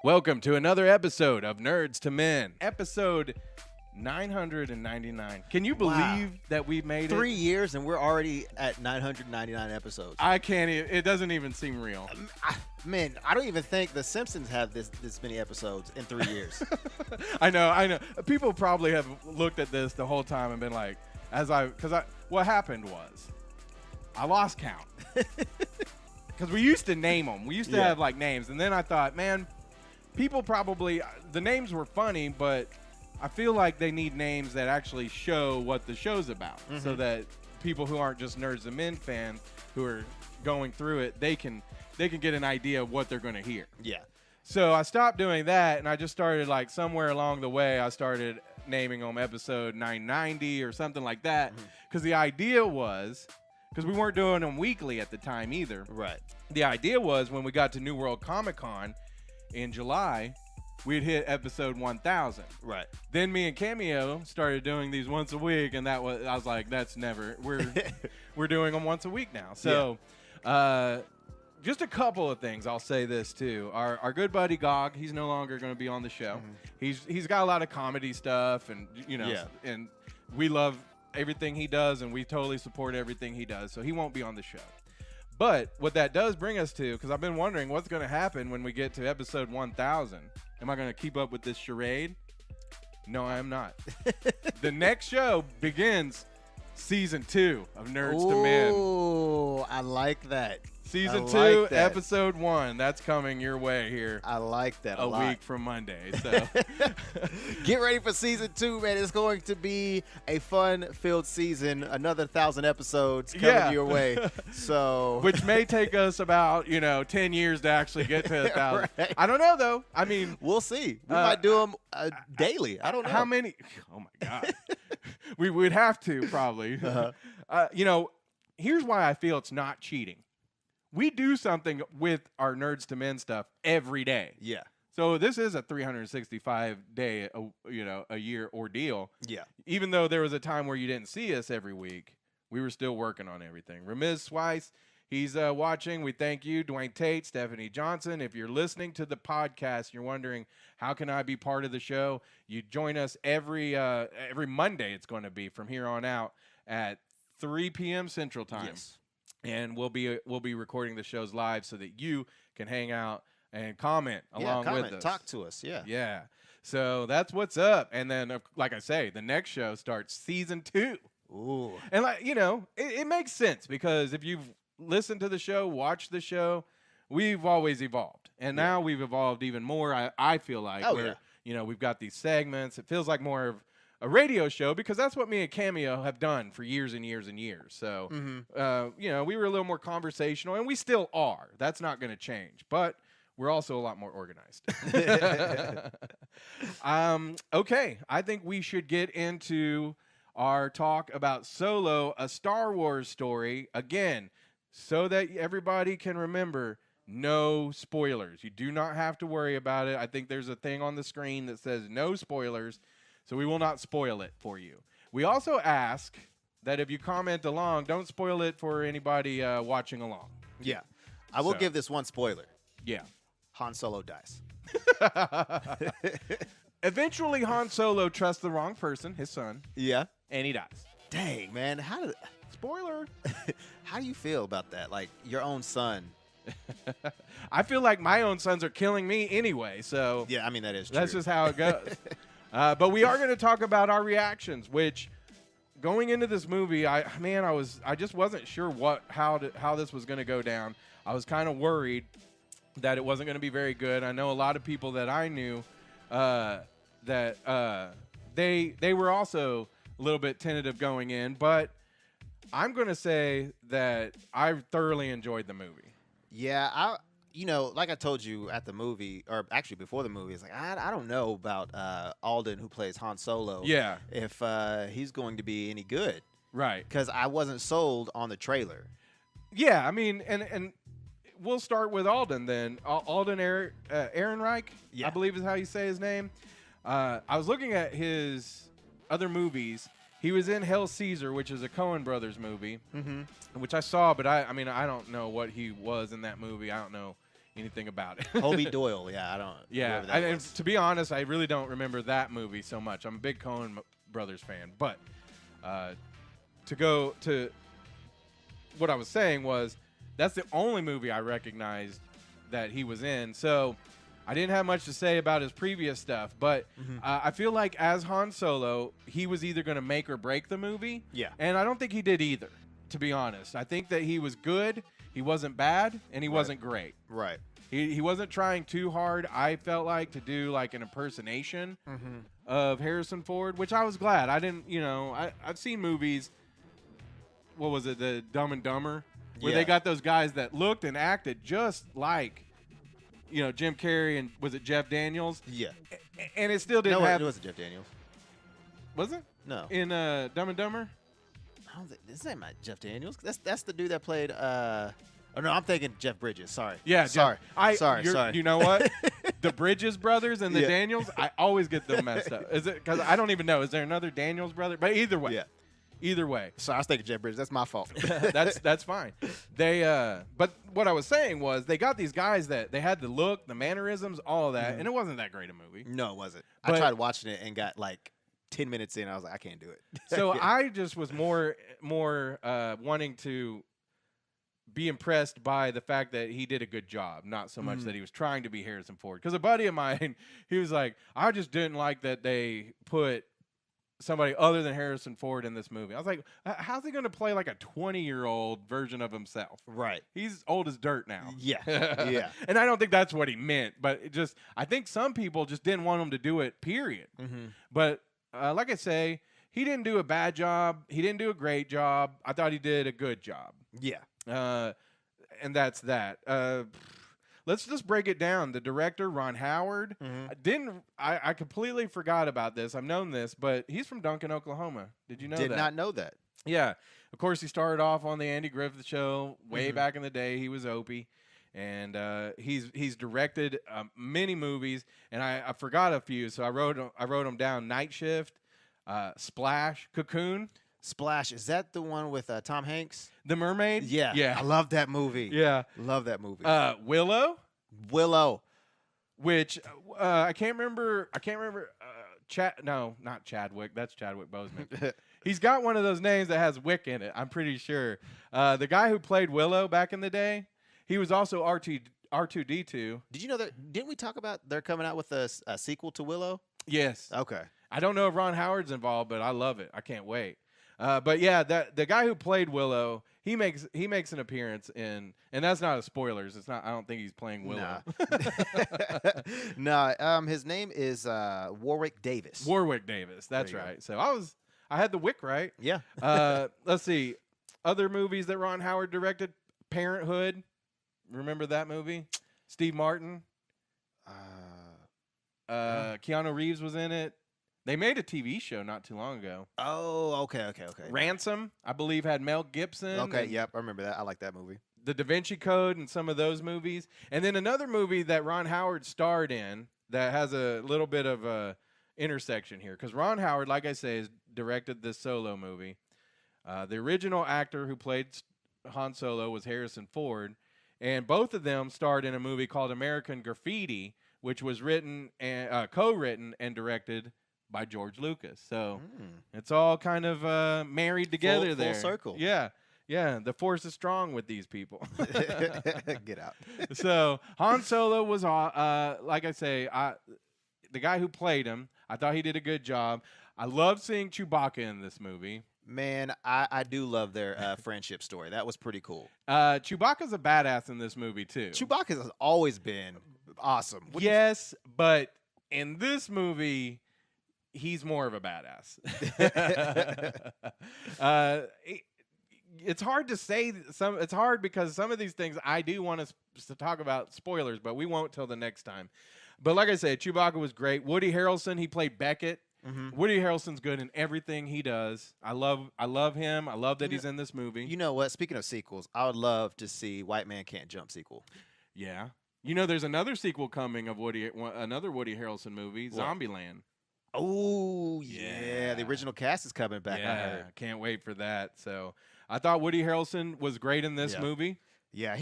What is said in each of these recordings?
Welcome to another episode of Nerds to Men, episode 999. Can you believe that we made 3 years and we're already at 999 episodes? I can't even, it doesn't even seem real. Man, I don't even think The Simpsons have this many episodes in 3 years. I know. People probably have looked at this the whole time and been like, what happened was, I lost count. Because we used to name them. We used to have like names. And then I thought, man, people probably, the names were funny, but I feel like they need names that actually show what the show's about, so that people who aren't just Nerds and Men fans who are going through it, they can get an idea of what they're going to hear. Yeah. So I stopped doing that, and I just started, like, somewhere along the way, I started naming them episode 990 or something like that, because the idea was, because we weren't doing them weekly at the time either. Right. The idea was when we got to New World Comic Con in July, we'd hit episode 1000. Right. Then me and Cameo started doing these once a week, and I was like, that's never, we're doing them once a week now. So just a couple of things. I'll say this too. Our good buddy Gog, he's no longer going to be on the show. He's got a lot of comedy stuff, and and we love everything he does, and we totally support everything he does. So he won't be on the show. But what that does bring us to, because I've been wondering what's going to happen when we get to episode 1000. Am I going to keep up with this charade? No, I am not. The next show begins season 2 of Nerds to Men. Oh, I like that. Season 2, episode 1. That's coming your way here. I like that a week from Monday. So get ready for season 2, man. It's going to be a fun-filled season. Another 1,000 episodes coming your way. So, which may take us about 10 years to actually get to 1,000. Right. I don't know though. I mean, we'll see. We might do them daily. I don't know how many. Oh my God, we would have to probably. Here's why I feel it's not cheating. We do something with our Nerds to Men stuff every day. Yeah. So this is a 365-day, a year ordeal. Yeah. Even though there was a time where you didn't see us every week, we were still working on everything. Ramiz Swice, he's watching. We thank you. Dwayne Tate, Stephanie Johnson. If you're listening to the podcast, you're wondering, how can I be part of the show? You join us every Monday. It's going to be from here on out at 3 p.m. Central Time. Yes. And we'll be recording the shows live so that you can hang out and comment along with us. Talk to us, Yeah. So that's what's up. And then, like I say, the next show starts season 2. Ooh. And it makes sense because if you've listened to the show, watched the show, we've always evolved. And now we've evolved even more, I feel like. We've got these segments. It feels like more of a radio show because that's what me and Cameo have done for years and years and years. So, we were a little more conversational, and we still are. That's not going to change, but we're also a lot more organized. Okay, I think we should get into our talk about Solo, a Star Wars story, again, so that everybody can remember no spoilers. You do not have to worry about it. I think there's a thing on the screen that says no spoilers. So we will not spoil it for you. We also ask that if you comment along, don't spoil it for anybody watching along. Yeah. I will give this one spoiler. Yeah. Han Solo dies. Eventually, Han Solo trusts the wrong person, his son. Yeah. And he dies. Dang, man. Spoiler. How do you feel about that? Like, your own son. I feel like my own sons are killing me anyway, so. Yeah, I mean, that is true. That's just how it goes. But we are going to talk about our reactions, which going into this movie, I just wasn't sure how this was going to go down. I was kind of worried that it wasn't going to be very good. I know a lot of people that I knew that they were also a little bit tentative going in, but I'm going to say that I thoroughly enjoyed the movie. Yeah, like I told you at the movie, or actually before the movie, it's like, I don't know about Alden, who plays Han Solo. Yeah. If he's going to be any good. Right. Because I wasn't sold on the trailer. Yeah, I mean, and we'll start with Alden then. Alden Ehrenreich, I believe is how you say his name. I was looking at his other movies. He was in Hail Caesar, which is a Coen Brothers movie, which I saw, but I don't know what he was in that movie. I don't know anything about it. Hobie Doyle. Yeah, I don't. Yeah, whoever that and was. to be honest, I really don't remember that movie so much. I'm a big Coen Brothers fan, but to go to what I was saying was that's the only movie I recognized that he was in. So I didn't have much to say about his previous stuff, but I feel like as Han Solo, he was either going to make or break the movie. Yeah. And I don't think he did either, to be honest. I think that he was good, he wasn't bad, and he wasn't great. Right. He wasn't trying too hard, I felt like, to do like an impersonation of Harrison Ford, which I was glad. I didn't, I've seen movies, what was it, the Dumb and Dumber, where they got those guys that looked and acted just like, Jim Carrey and was it Jeff Daniels? Yeah. And it still didn't have. No, it wasn't Jeff Daniels. Was it? No. In Dumb and Dumber? I don't think this ain't my Jeff Daniels. That's the dude that played. Oh no, I'm thinking Jeff Bridges. Sorry. Yeah. Sorry. Sorry. You know what? The Bridges brothers and the Daniels, I always get them messed up. Is it because I don't even know? Is there another Daniels brother? But either way. Yeah. Either way. Sorry, I was thinking Jeff Bridges. That's my fault. That's fine. But what I was saying was they got these guys that they had the look, the mannerisms, all of that, and it wasn't that great a movie. No, it wasn't. But I tried watching it and got like 10 minutes in. I was like, I can't do it. So I just was more wanting to be impressed by the fact that he did a good job, not so much that he was trying to be Harrison Ford. Because a buddy of mine, he was like, I just didn't like that they put somebody other than Harrison Ford in this movie. I was like, how's he going to play like a 20-year-old version of himself? Right. He's old as dirt now. Yeah. Yeah. And I don't think that's what he meant, but I think some people just didn't want him to do it, period. But like I say, he didn't do a bad job. He didn't do a great job. I thought he did a good job. Yeah. And that's that. Let's just break it down. The director, Ron Howard, I completely forgot about this. I've known this, but he's from Duncan, Oklahoma. Did you know that? Did not know that. Yeah. Of course, he started off on the Andy Griffith Show way back in the day. He was Opie. And he's directed many movies, and I forgot a few, so I wrote them down. Night Shift, Splash, Cocoon. Splash, is that the one with Tom Hanks? The Mermaid? Yeah. Yeah. I love that movie. Yeah. Love that movie. Willow, which I can't remember. No, not Chadwick. That's Chadwick Boseman. He's got one of those names that has Wick in it, I'm pretty sure. The guy who played Willow back in the day, he was also R2-D2. Did you know that? Didn't we talk about they're coming out with a sequel to Willow? Yes. Okay. I don't know if Ron Howard's involved, but I love it. I can't wait. But yeah, the guy who played Willow, he makes an appearance in, and that's not a spoilers. It's not. I don't think he's playing Willow. Nah. His name is Warwick Davis. Warwick Davis. That's right. So I had the Wick right. Yeah. Let's see. Other movies that Ron Howard directed: Parenthood. Remember that movie? Steve Martin. Keanu Reeves was in it. They made a TV show not too long ago. Oh, okay. Ransom, I believe, had Mel Gibson. Okay, yep, I remember that. I like that movie. The Da Vinci Code and some of those movies. And then another movie that Ron Howard starred in that has a little bit of a intersection here. Because Ron Howard, like I say, has directed this Solo movie. The original actor who played Han Solo was Harrison Ford. And both of them starred in a movie called American Graffiti, which was written and co-written and directed by George Lucas. So it's all kind of married together there. Full circle. Yeah. Yeah. The force is strong with these people. Get out. So Han Solo was, like I say, the guy who played him, I thought he did a good job. I loved seeing Chewbacca in this movie. Man, I do love their friendship story. That was pretty cool. Chewbacca's a badass in this movie, too. Chewbacca has always been awesome. Yes, but in this movie, he's more of a badass. It's hard to say it's hard because some of these things I do want us to talk about spoilers, but we won't till the next time. But like I said, Chewbacca was great. Woody Harrelson, he played Beckett. Woody Harrelson's good in everything he does. I love him. I love that he's in this movie. You know what? Speaking of sequels, I would love to see White Man Can't Jump sequel. Yeah. You know, there's another sequel coming of another Woody Harrelson movie, Zombieland. Oh, yeah. The original cast is coming back. Yeah, I heard. Can't wait for that. So I thought Woody Harrelson was great in this movie. Yeah,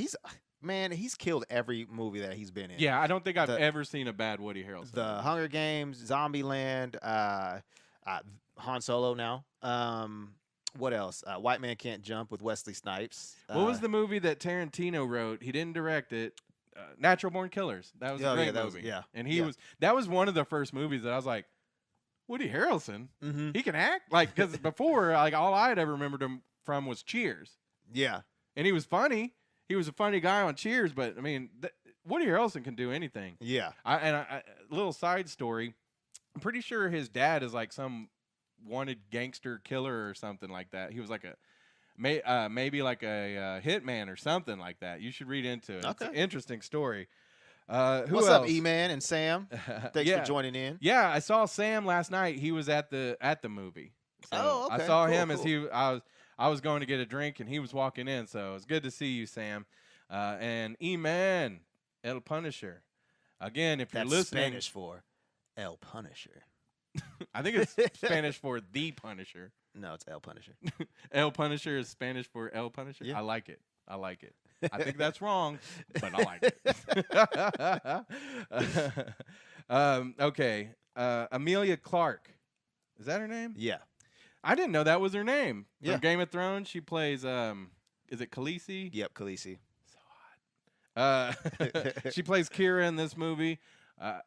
man, he's killed every movie that he's been in. Yeah, I don't think I've ever seen a bad Woody Harrelson The movie. Hunger Games, Zombieland, Han Solo now. What else? White Man Can't Jump with Wesley Snipes. What was the movie that Tarantino wrote? He didn't direct it. Natural Born Killers. That was a great movie. And that was one of the first movies that I was like, Woody Harrelson, he can act? Like, because before, like, all I had ever remembered him from was Cheers. Yeah. And he was funny. He was a funny guy on Cheers, but, I mean, Woody Harrelson can do anything. Yeah. Little side story, I'm pretty sure his dad is, like, some wanted gangster killer or something like that. He was like maybe like a hitman or something like that. You should read into it. Okay. It's an interesting story. What's up, E-Man and Sam? Thanks for joining in. Yeah, I saw Sam last night. He was at the movie. So okay. I saw him as I was going to get a drink and he was walking in. So it's good to see you, Sam. And E-Man, El Punisher. Again, if you're listening, Spanish for El Punisher. I think it's Spanish for the Punisher. No, it's El Punisher. El Punisher is Spanish for El Punisher? Yeah. I like it. I think that's wrong, but I like it. Okay. Amelia Clarke. Is that her name? Yeah. I didn't know that was her name. Yeah. From Game of Thrones, she plays, is it Khaleesi? Yep, Khaleesi. So hot. She plays Kira in this movie.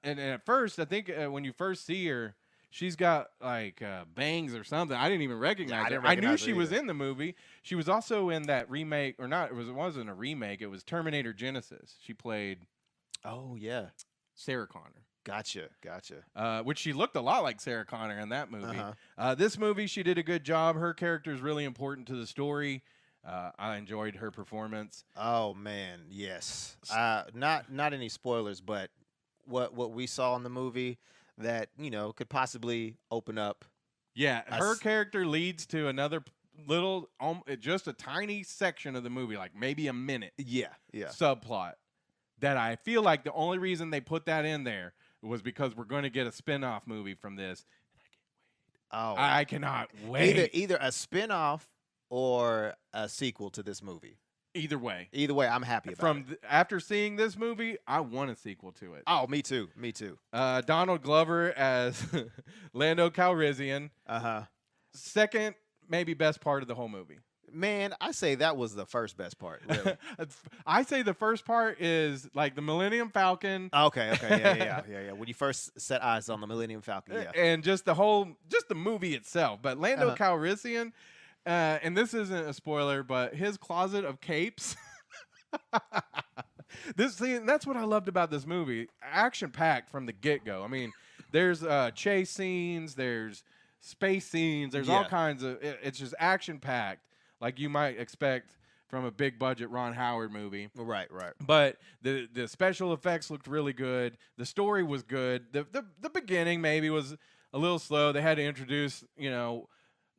And at first, I think when you first see her, she's got like bangs or something. I didn't even recognize her. I knew she was in the movie. She was also in that remake, or not. It wasn't a remake. It was Terminator Genesis. She played. Oh yeah, Sarah Connor. Gotcha. Which she looked a lot like Sarah Connor in that movie. This movie, she did a good job. Her character is really important to the story. I enjoyed her performance. Oh man, yes. Not any spoilers, but what we saw in the movie that could possibly open up. Yeah, her character leads to another little, just a tiny section of the movie, like maybe a minute. Yeah. Subplot that I feel like the only reason they put that in there was because we're going to get a spin-off movie from this. Oh, I cannot wait. Either a spin-off or a sequel to this movie. Either way, I'm happy about it. After seeing this movie, I want a sequel to it. Oh, me too. Donald Glover as Lando Calrissian. Second, maybe best part of the whole movie. Man, I say that was the first best part. Really. I say the first part is like the Millennium Falcon. Okay, yeah. When you first set eyes on the Millennium Falcon, yeah. And just the movie itself. But Lando Calrissian. And this isn't a spoiler, but his closet of capes. That's what I loved about this movie. Action-packed from the get-go. I mean, there's chase scenes, there's space scenes, there's all kinds of. It's just action-packed, like you might expect from a big-budget Ron Howard movie. Right. But the special effects looked really good. The story was good. The beginning maybe was a little slow. They had to introduce,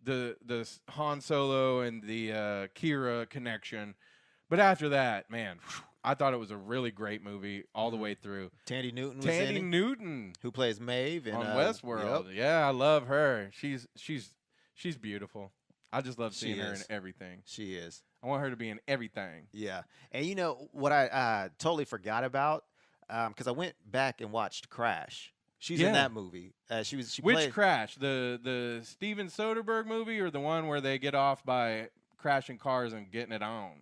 the Han Solo and the Kira connection. But after that, man, I thought it was a really great movie all the way through. Tandy Newton was in it. Tandy Newton, who plays Maeve on Westworld. Yep. Yeah, I love her. She's beautiful. I just love seeing her in everything. She is. I want her to be in everything. Yeah. And what I totally forgot about, because I went back and watched Crash. She's in that movie. Which Crash? The Steven Soderbergh movie, or the one where they get off by crashing cars and getting it on?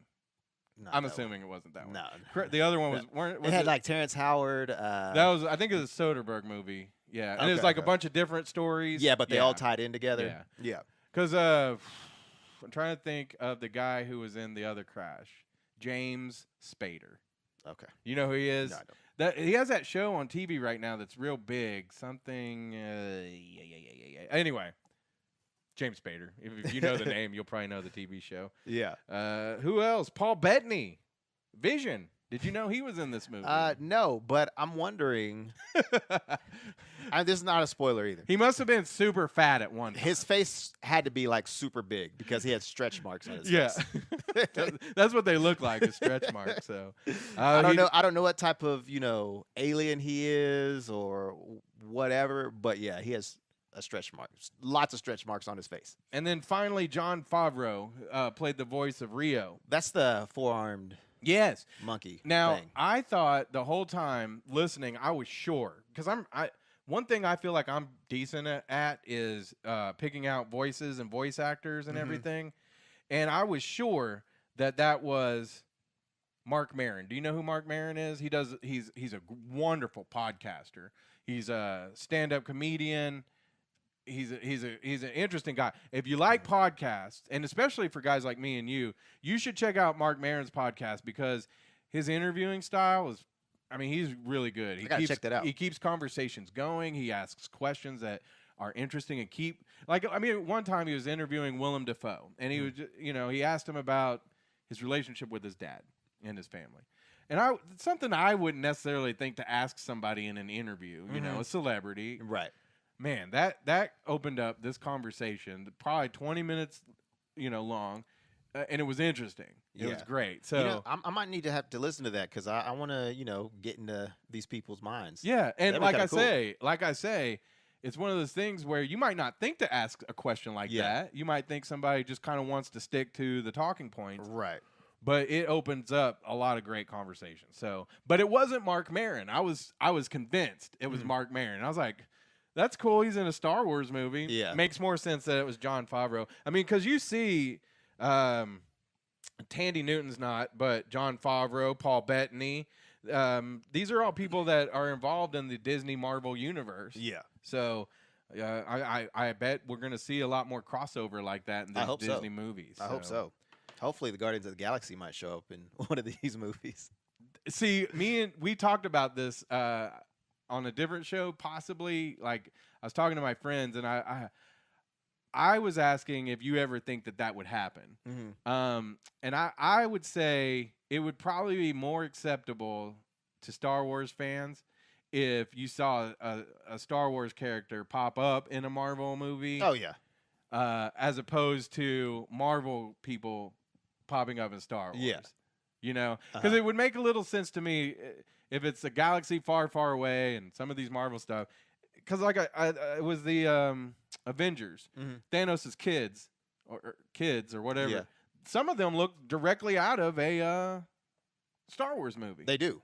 I'm assuming it wasn't that one. No. The other one was. It had like Terrence Howard. That was, I think, it was a Soderbergh movie. Yeah, and it was like a bunch of different stories. Yeah, but they all tied in together. Yeah. Because I'm trying to think of the guy who was in the other Crash, James Spader. Okay. You know who he is? No, I don't. He has that show on TV right now that's real big. Something. Anyway, James Spader. If you know the name, you'll probably know the TV show. Yeah. Who else? Paul Bettany. Vision. Did you know he was in this movie? No, but I'm wondering. This is not a spoiler either. He must have been super fat at one time. His face had to be like super big because he had stretch marks on his face. That's what they look like, is stretch marks. So I don't know what type of alien he is or whatever, but yeah, he has a stretch mark. Lots of stretch marks on his face. And then finally, Jon Favreau played the voice of Rio. That's the four-armed. Yes. monkey Now, thing. I thought the whole time listening, I was sure because one thing I feel like I'm decent at is picking out voices and voice actors and everything, and I was sure that was Mark Maron. Do you know who Mark Maron is? He's a wonderful podcaster. He's a stand-up comedian. He's an interesting guy. If you like podcasts, and especially for guys like me and you should check out Mark Maron's podcast because his interviewing style is, I mean, he's really good. I gotta check that out. He keeps conversations going. He asks questions that are interesting and one time he was interviewing Willem Dafoe, and he was, he asked him about his relationship with his dad and his family. And something I wouldn't necessarily think to ask somebody in an interview, a celebrity. Right. Man, that opened up this conversation, probably 20 minutes, long, and it was interesting. It was great. So I might need to have to listen to that because I want to, get into these people's minds. Yeah, and like I cool. say, it's one of those things where you might not think to ask a question like that. You might think somebody just kind of wants to stick to the talking points. Right. But it opens up a lot of great conversations. So, but it wasn't Mark Maron. I was convinced it was Mark Maron. I was like, that's cool. He's in a Star Wars movie. Yeah. Makes more sense that it was Jon Favreau. I mean, because you see Tandy Newton's not, but Jon Favreau, Paul Bettany. These are all people that are involved in the Disney Marvel universe. Yeah. So I bet we're going to see a lot more crossover like that in these Disney movies. I hope so. Hopefully the Guardians of the Galaxy might show up in one of these movies. See, we talked about this on a different show, possibly. Like, I was talking to my friends, and I was asking if you ever think that would happen. And I would say it would probably be more acceptable to Star Wars fans if you saw a Star Wars character pop up in a Marvel movie. Oh, yeah. As opposed to Marvel people popping up in Star Wars. Yeah. Because it would make a little sense to me if it's a galaxy far, far away and some of these Marvel stuff. Because it was the Avengers, Thanos' kids or whatever. Yeah. Some of them look directly out of a Star Wars movie. They do.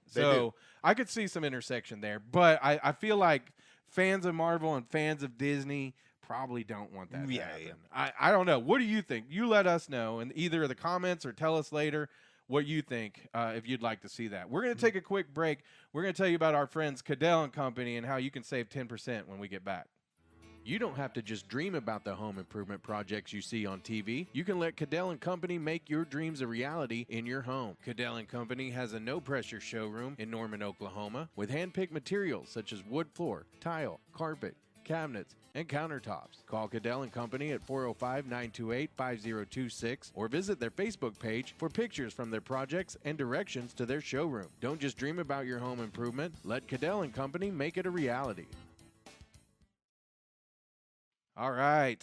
I could see some intersection there. But I feel like fans of Marvel and fans of Disney probably don't want that to happen. I don't know. What do you think? You let us know in either of the comments or tell us later what you think if you'd like to see that. We're going to take a quick break. We're going to tell you about our friends Cadell & Company and how you can save 10% when we get back. You don't have to just dream about the home improvement projects you see on TV. You can let Cadell & Company make your dreams a reality in your home. Cadell & Company has a no-pressure showroom in Norman, Oklahoma with hand-picked materials such as wood floor, tile, carpet, cabinets, and countertops. Call Cadell & Company at 405-928-5026 or visit their Facebook page for pictures from their projects and directions to their showroom. Don't just dream about your home improvement. Let Cadell & Company make it a reality. All right.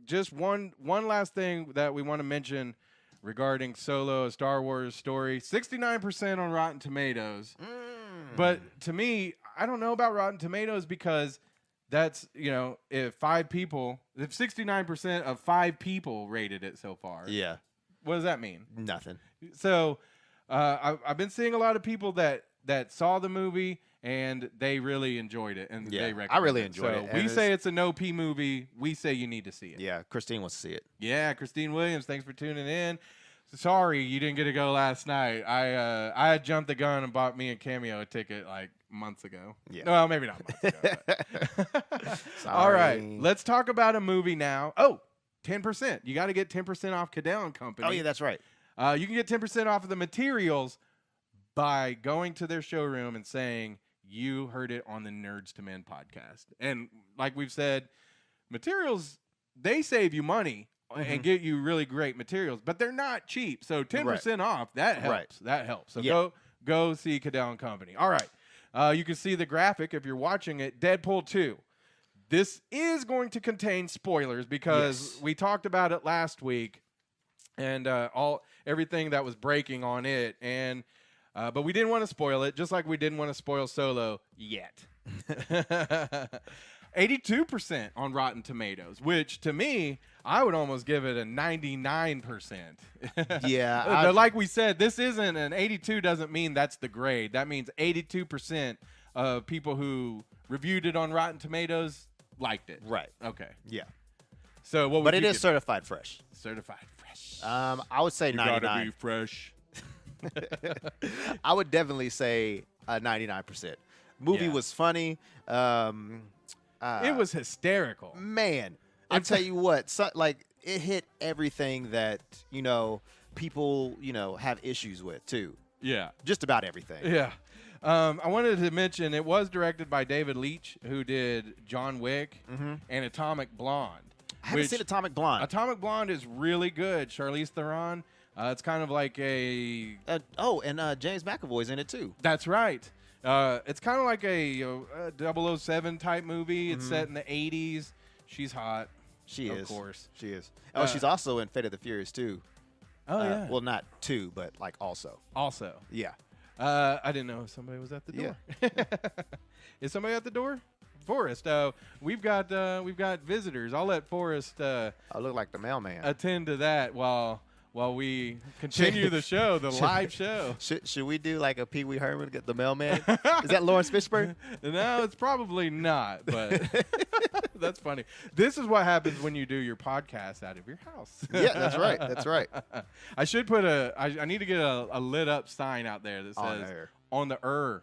Just one last thing that we want to mention regarding Solo, a Star Wars story. 69% on Rotten Tomatoes. But to me, I don't know about Rotten Tomatoes because that's, if 69% of 5 people rated it so far. Yeah. What does that mean? Nothing. So I've been seeing a lot of people that saw the movie and they really enjoyed it, and they recommend it. I really enjoyed it. We say it's a no-P movie. We say you need to see it. Yeah, Christine wants to see it. Yeah, Christine Williams, thanks for tuning in. Sorry you didn't get to go last night. I had jumped the gun and bought me and Cameo a ticket like months ago. Yeah. Well, maybe not months ago. All right, let's talk about a movie now. Oh, 10%. You got to get 10% off Cadell & Company. Oh, yeah, that's right. You can get 10% off of the materials by going to their showroom and saying, you heard it on the Nerds to Men podcast. And like we've said, materials, they save you money and get you really great materials, but they're not cheap. So 10% off, that helps. Right. That helps. So go see Cadell & Company. All right. You can see the graphic if you're watching it. Deadpool 2. This is going to contain spoilers because we talked about it last week and everything that was breaking on it. And but we didn't want to spoil it, just like we didn't want to spoil Solo yet. 82% on Rotten Tomatoes, which to me, I would almost give it a 99%. Yeah. Like we said, this isn't an 82 doesn't mean that's the grade. That means 82% of people who reviewed it on Rotten Tomatoes liked it. Right. Okay. Yeah. So what would But you it is give certified fresh. Certified fresh. I would say You 99. gotta be fresh. I would definitely say 99%. Movie Yeah. was funny. It was hysterical. Man, I'll tell you what, like it hit everything that, people, have issues with too. Yeah. Just about everything. Yeah. I wanted to mention it was directed by David Leitch, who did John Wick and Atomic Blonde. I haven't seen Atomic Blonde. Atomic Blonde is really good. Charlize Theron. It's kind of like a. And James McAvoy's in it too. That's right. It's kind of like a 007 type movie. It's set in the 80s. She's hot. She is. Of course. She is. Oh, she's also in Fate of the Furious too. Oh, yeah. Well, not two, but like also. Also. Yeah. I didn't know if somebody was at the door. Yeah. Is somebody at the door? Forrest. We've got visitors. I'll let Forrest I look like the mailman. attend to that while we continue the show, the live show. Should we do like a Pee Wee Herman, get the mailman? Is that Lawrence Fishburne? No, it's probably not, but that's funny. This is what happens when you do your podcast out of your house. Yeah, that's right. That's right. I should put I need to get a lit up sign out there that says on the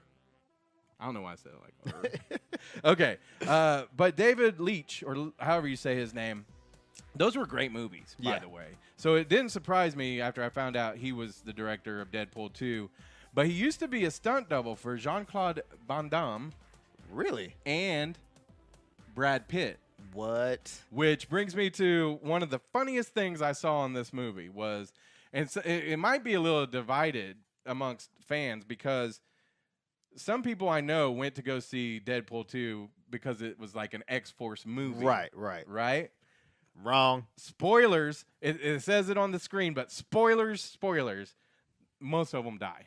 I don't know why I said it like Okay. But David Leitch, or however you say his name, those were great movies, by the way. So it didn't surprise me after I found out he was the director of Deadpool 2. But he used to be a stunt double for Jean-Claude Van Damme. Really? And Brad Pitt. What? Which brings me to one of the funniest things I saw in this movie was, and it might be a little divided amongst fans because some people I know went to go see Deadpool 2 because it was like an X-Force movie. Right? Wrong. Spoilers. It says it on the screen, but spoilers. Most of them die.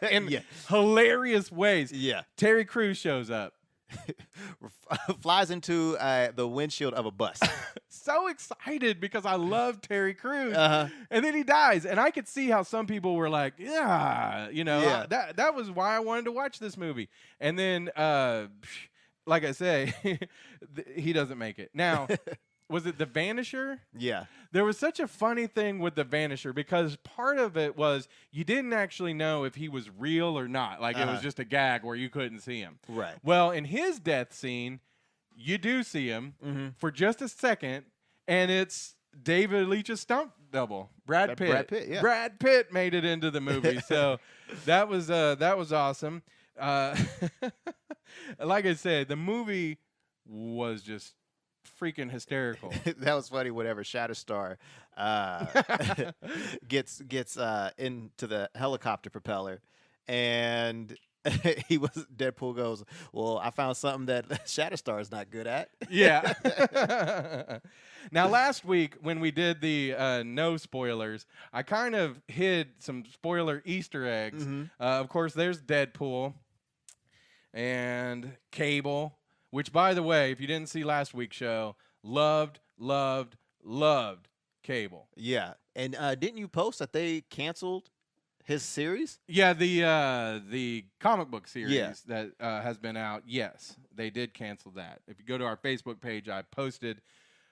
In hilarious ways. Yeah. Terry Crews shows up. Flies into the windshield of a bus. So excited because I love Terry Crews. And then he dies. And I could see how some people were like, that was why I wanted to watch this movie. And then, like I say, he doesn't make it. Now, was it The Vanisher? Yeah. There was such a funny thing with The Vanisher because part of it was you didn't actually know if he was real or not. Like it was just a gag where you couldn't see him. Right. Well, in his death scene, you do see him for just a second, and it's David Leitch's stunt double, Brad Pitt. Brad Pitt, yeah. Brad Pitt made it into the movie, so that was awesome. Like I said, the movie was just freaking hysterical. That was funny. Whenever Shatterstar gets into the helicopter propeller, and Deadpool goes, "Well, I found something that Shatterstar is not good at." Yeah. Now, last week when we did the no spoilers, I kind of hid some spoiler Easter eggs. Of course, there's Deadpool and Cable. Which, by the way, if you didn't see last week's show, loved Cable. Yeah, and didn't you post that they canceled his series? Yeah, the comic book series that has been out. Yes, they did cancel that. If you go to our Facebook page, I posted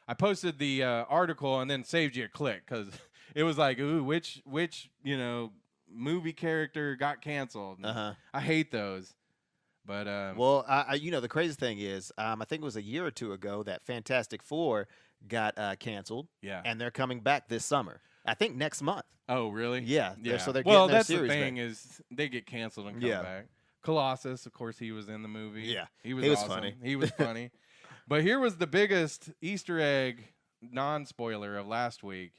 the article and then saved you a click because it was like, ooh, which movie character got canceled? I hate those. But well, the crazy thing is, I think it was a year or two ago that Fantastic Four got canceled. Yeah, and they're coming back this summer. I think next month. Oh, really? Yeah. So they're well, getting their that's series the thing back. is they get canceled and come back. Colossus, of course, he was in the movie. Yeah, he was awesome. funny. He was funny. But here was the biggest Easter egg non-spoiler of last week.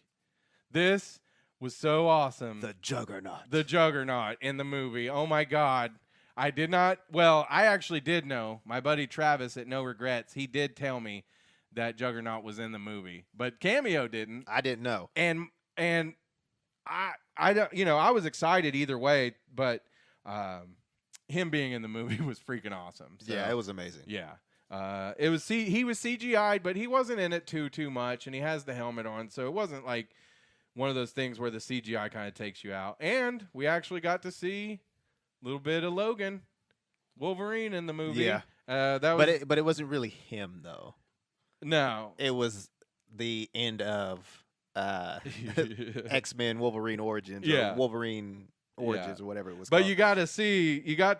This was so awesome. The Juggernaut. The Juggernaut in the movie. Oh my God. I did not. Well, I actually did know. My buddy Travis at No Regrets, he did tell me that Juggernaut was in the movie, but Cameo didn't. I didn't know. And I don't. I was excited either way, but him being in the movie was freaking awesome. So, yeah, it was amazing. Yeah. He was CGI'd, but he wasn't in it too much, and he has the helmet on, so it wasn't like one of those things where the CGI kind of takes you out. And we actually got to see a little bit of Logan, Wolverine in the movie. Yeah. But it wasn't really him though. No. It was the end of X-Men Wolverine Origins or Wolverine Origins or whatever it was called. But you got to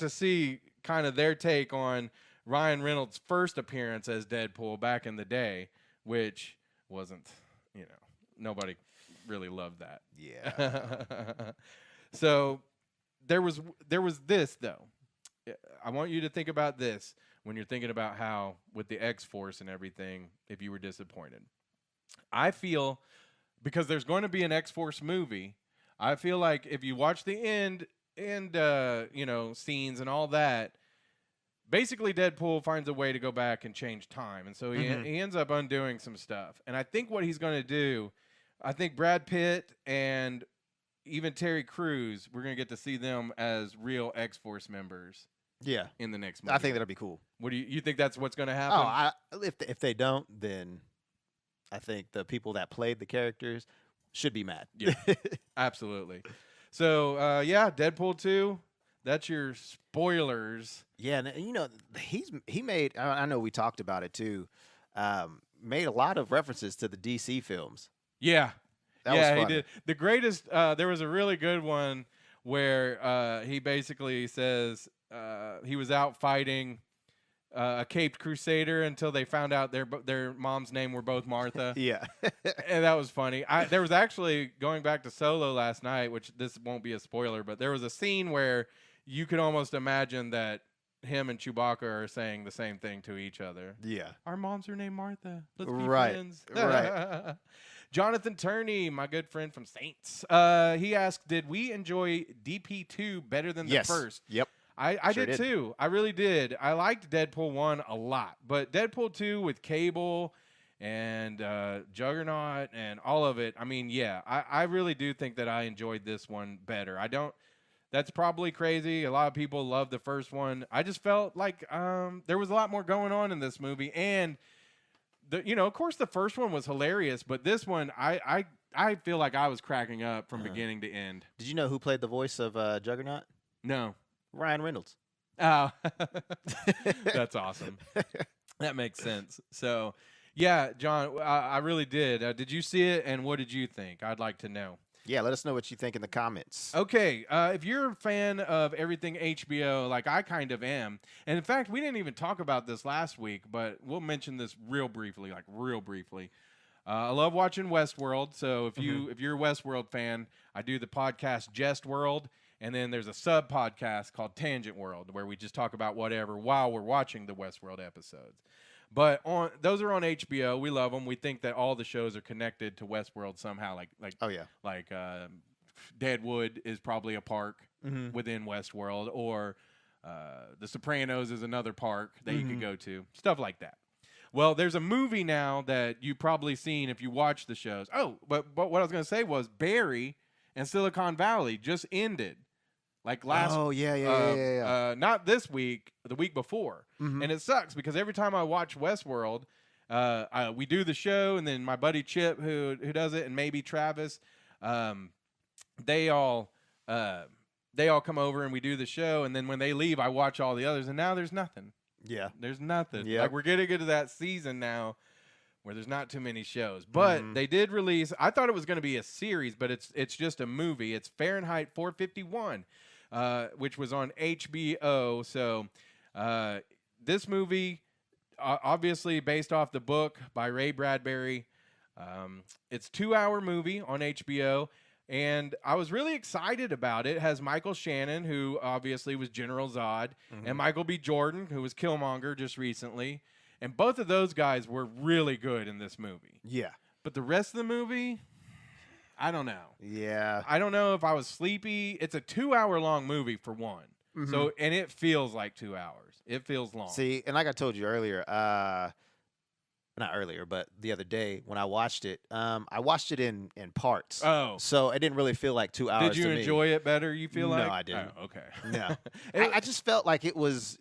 see kind of their take on Ryan Reynolds' first appearance as Deadpool back in the day, which wasn't, nobody really loved that. Yeah. So there was this though. I want you to think about this when you're thinking about how with the X-Force and everything, if you were disappointed. I feel because there's going to be an X-Force movie, I feel like if you watch the end scenes and all that, basically Deadpool finds a way to go back and change time. And so he ends up undoing some stuff. And I think what he's going to do, I think Brad Pitt and even Terry Crews, we're going to get to see them as real X-Force members. Yeah. In the next movie. I think that'll be cool. What do you think that's what's going to happen? If they don't, then I think the people that played the characters should be mad. Yeah. Absolutely. So, Deadpool 2, that's your spoilers. Yeah, and he made, I know we talked about it too, made a lot of references to the DC films. Yeah. That was funny. He did. The greatest, there was a really good one where he basically says he was out fighting a caped crusader until they found out their mom's name were both Martha. Yeah. And that was funny. There was actually, going back to Solo last night, which this won't be a spoiler, but there was a scene where you could almost imagine that him and Chewbacca are saying the same thing to each other. Yeah. Our moms are named Martha. Let's be right. friends. Right. Jonathan Turney, my good friend from Saints, he asked, did we enjoy DP2 better than the first? Yep. I did too. I really did. I liked Deadpool 1 a lot. But Deadpool 2 with Cable and Juggernaut and all of it, I mean, yeah, I really do think that I enjoyed this one better. That's probably crazy. A lot of people love the first one. I just felt like there was a lot more going on in this movie. And, of course, the first one was hilarious. But this one, I feel like I was cracking up from beginning to end. Did you know who played the voice of Juggernaut? No. Ryan Reynolds. Oh, that's awesome. That makes sense. So, yeah, John, I really did. Did you see it, and what did you think? I'd like to know. Yeah, let us know what you think in the comments. Okay, if you're a fan of everything HBO, like I kind of am, and in fact, we didn't even talk about this last week, but we'll mention this real briefly. I love watching Westworld, so if you're a Westworld fan, I do the podcast Jest World. And then there's a sub-podcast called Tangent World where we just talk about whatever while we're watching the Westworld episodes. But those are on HBO. We love them. We think that all the shows are connected to Westworld somehow. Like Deadwood is probably a park within Westworld, or The Sopranos is another park that you could go to. Stuff like that. Well, there's a movie now that you've probably seen if you watch the shows. Oh, but what I was going to say was Barry and Silicon Valley just ended. Like last, not this week, the week before, and it sucks because every time I watch Westworld, we do the show, and then my buddy Chip, who does it, and maybe Travis, they all come over and we do the show, and then when they leave, I watch all the others, and now there's nothing. Yeah, there's nothing. Yep. Like we're getting into that season now where there's not too many shows, but they did release. I thought it was going to be a series, but it's just a movie. It's Fahrenheit 451. Which was on HBO. So this movie, obviously based off the book by Ray Bradbury, it's a 2-hour movie on HBO, and I was really excited about it. It has Michael Shannon, who obviously was General Zod, and Michael B. Jordan, who was Killmonger just recently, and both of those guys were really good in this movie. Yeah. But the rest of the movie, I don't know. Yeah. I don't know if I was sleepy. It's a 2-hour-long movie for one. So, and it feels like 2 hours. It feels long. See, and like I told you earlier, not earlier, but the other day when I watched it in parts. Oh. So it didn't really feel like 2 hours Did you enjoy it better, you feel like? No, I didn't. Oh, okay. No. I just felt like it was,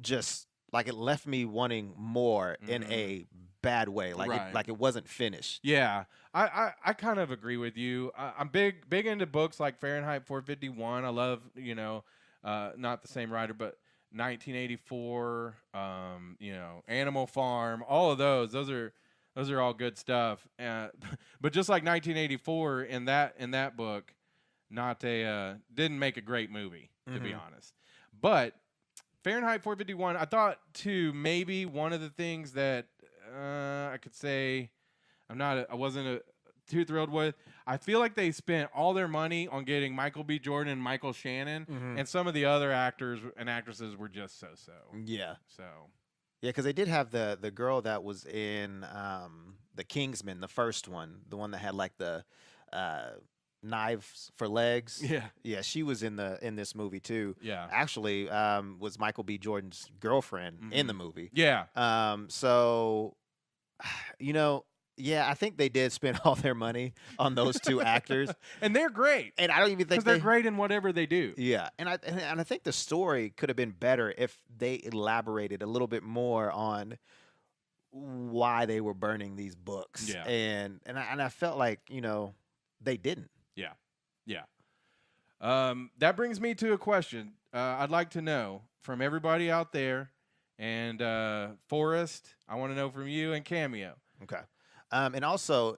just like it left me wanting more in a bad way. Like it wasn't finished. Yeah, I kind of agree with you. I'm big into books like Fahrenheit 451. I love, not the same writer, but 1984. Animal Farm. All of those are all good stuff. But just like 1984 in that book, didn't make a great movie, to be honest. But Fahrenheit 451, I thought too, maybe one of the things that I could say I wasn't too thrilled with. I feel like they spent all their money on getting Michael B. Jordan and Michael Shannon, and some of the other actors and actresses were just so-so. Yeah. So. Yeah, because they did have the girl that was in the Kingsman, the first one, the one that had like the knives for legs. Yeah, she was in this movie too. Yeah, actually, was Michael B. Jordan's girlfriend in the movie. Yeah. So, yeah, I think they did spend all their money on those two actors, and they're great. And I don't even think they're great in whatever they do. Yeah, and I think the story could have been better if they elaborated a little bit more on why they were burning these books. Yeah, and I felt like they didn't. Yeah. That brings me to a question. I'd like to know from everybody out there, and Forrest, I want to know from you and Cameo. Okay. And also,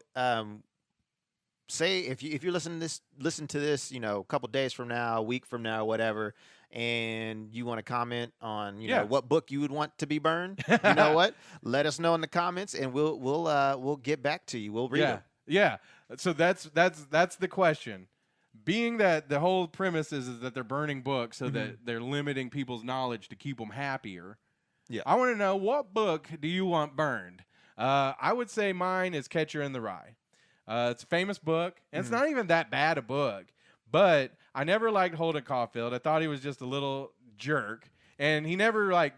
say if you listen to this, a couple days from now, a week from now, whatever, and you want to comment on, what book you would want to be burned, you know what? Let us know in the comments, and we'll get back to you. We'll read them. Yeah. So that's the question. Being that the whole premise is that they're burning books so that they're limiting people's knowledge to keep them happier. Yeah. I want to know, what book do you want burned? I would say mine is Catcher in the Rye. It's a famous book, and it's not even that bad a book. But I never liked Holden Caulfield. I thought he was just a little jerk, and he never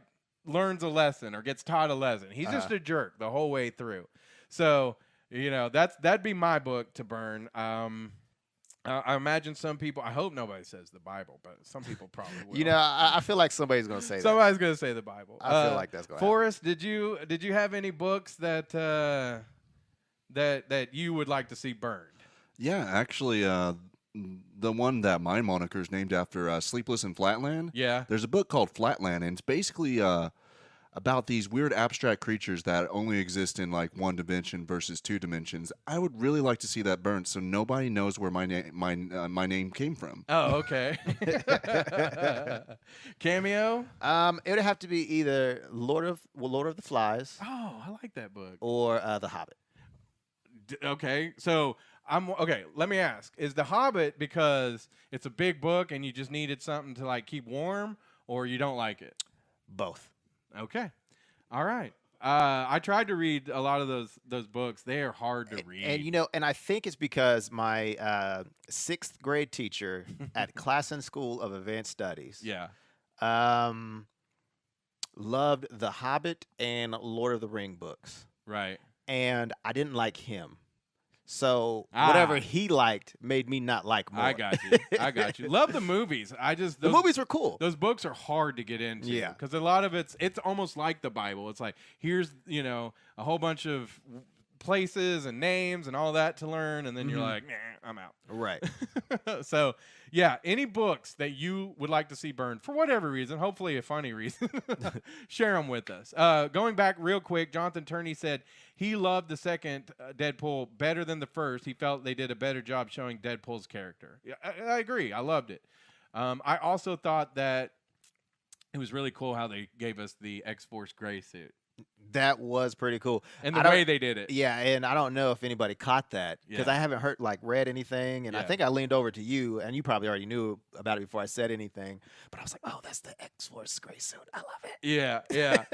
learns a lesson or gets taught a lesson. He's just a jerk the whole way through. So that'd be my book to burn. I imagine some people. I hope nobody says the Bible, but some people probably will. I feel like somebody's gonna say somebody's gonna say the Bible. I feel like that's gonna Forrest, did you have any books that you would like to see burned? Yeah, actually, the one that my moniker is named after, Sleepless in Flatland. Yeah, there's a book called Flatland, and it's basically about these weird abstract creatures that only exist in one dimension versus two dimensions. I would really like to see that burnt, so nobody knows where my name came from. Oh, okay. Cameo? It would have to be either Lord of the Flies. Oh, I like that book. Or The Hobbit. Okay, so let me ask: is The Hobbit because it's a big book and you just needed something to keep warm, or you don't like it? Both. Okay. All right. I tried to read a lot of those books. They are hard to read. And I think it's because my 6th grade teacher at Classen School of Advanced Studies loved The Hobbit and Lord of the Ring books. Right. And I didn't like him. So whatever he liked made me not like more. I got you. Love the movies. The movies were cool. Those books are hard to get into. Yeah. Because a lot of it's almost like the Bible. It's like, here's, a whole bunch of places and names and all that to learn, and then you're like, nah, I'm out. Right. So, yeah, any books that you would like to see burned for whatever reason, hopefully a funny reason, share them with us. Going back real quick, Jonathan Turney said he loved the second Deadpool better than the first. He felt they did a better job showing Deadpool's character. Yeah, I agree. I loved it. I also thought that it was really cool how they gave us the X-Force gray suit. That was pretty cool. And the way they did it. Yeah, and I don't know if anybody caught that because I haven't read anything, and I think I leaned over to you, and you probably already knew about it before I said anything. But I was like, oh, that's the X-Force gray suit. I love it. Yeah.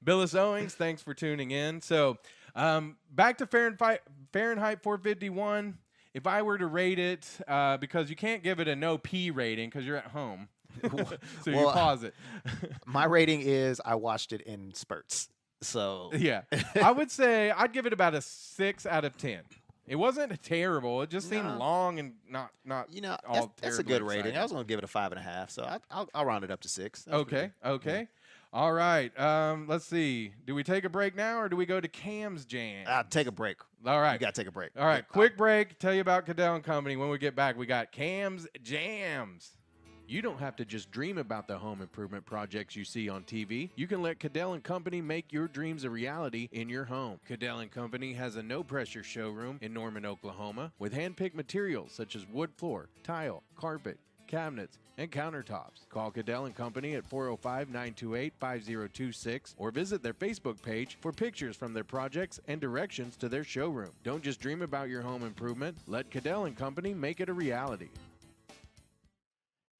Billis Owings, thanks for tuning in. So back to Fahrenheit 451. If I were to rate it, because you can't give it a no P rating because you're at home. So you pause it. My rating is I watched it in spurts. So yeah, I would say I'd give it about a 6 out of 10. It wasn't terrible. It just seemed long and not all that's a good rating. I was going to give it a 5.5, so I'll round it up to 6. Okay. All right. Let's see. Do we take a break now or do we go to Camz Jamza? Take a break. All right. You got to take a break. All right. Quick break. Tell you about Cadell and Company. When we get back, we got Camz Jamza. You don't have to just dream about the home improvement projects you see on TV. You can let Cadell and Company make your dreams a reality in your home. Cadell and Company has a no-pressure showroom in Norman, Oklahoma, with hand-picked materials such as wood floor, tile, carpet, cabinets, and countertops. Call Cadell and Company at 405-928-5026 or visit their Facebook page for pictures from their projects and directions to their showroom. Don't just dream about your home improvement. Let Cadell and Company make it a reality.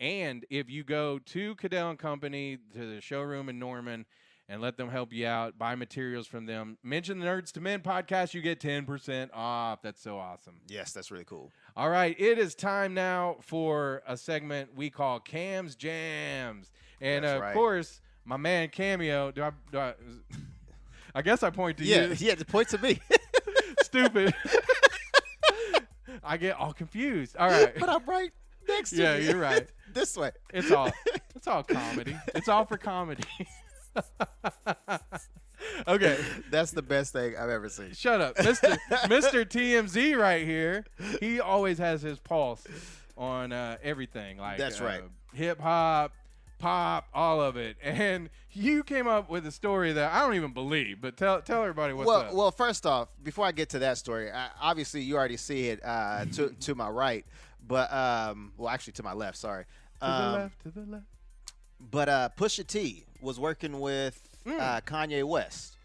And if you go to Cadell and Company, to the showroom in Norman, and let them help you out, buy materials from them, mention the Nerds to Men podcast, you get 10% off. That's so awesome. Yes, that's really cool. All right, it is time now for a segment we call Camz Jamza. And, That's of right. course, my man Cameo, I guess I point to you. Yeah, point to me. Stupid. I get all confused. All right. But I'm right next to you. Yeah, you're right. This way. It's all comedy. It's all for comedy. Okay. That's the best thing I've ever seen. Shut up. Mr. TMZ right here. He always has his pulse on everything. Like That's right. Hip hop, pop, all of it. And you came up with a story that I don't even believe, but tell everybody what's up. Well, first off, before I get to that story, obviously you already see it to my right, but well, actually to my left. Sorry. To the left. But Pusha T was working with Kanye West.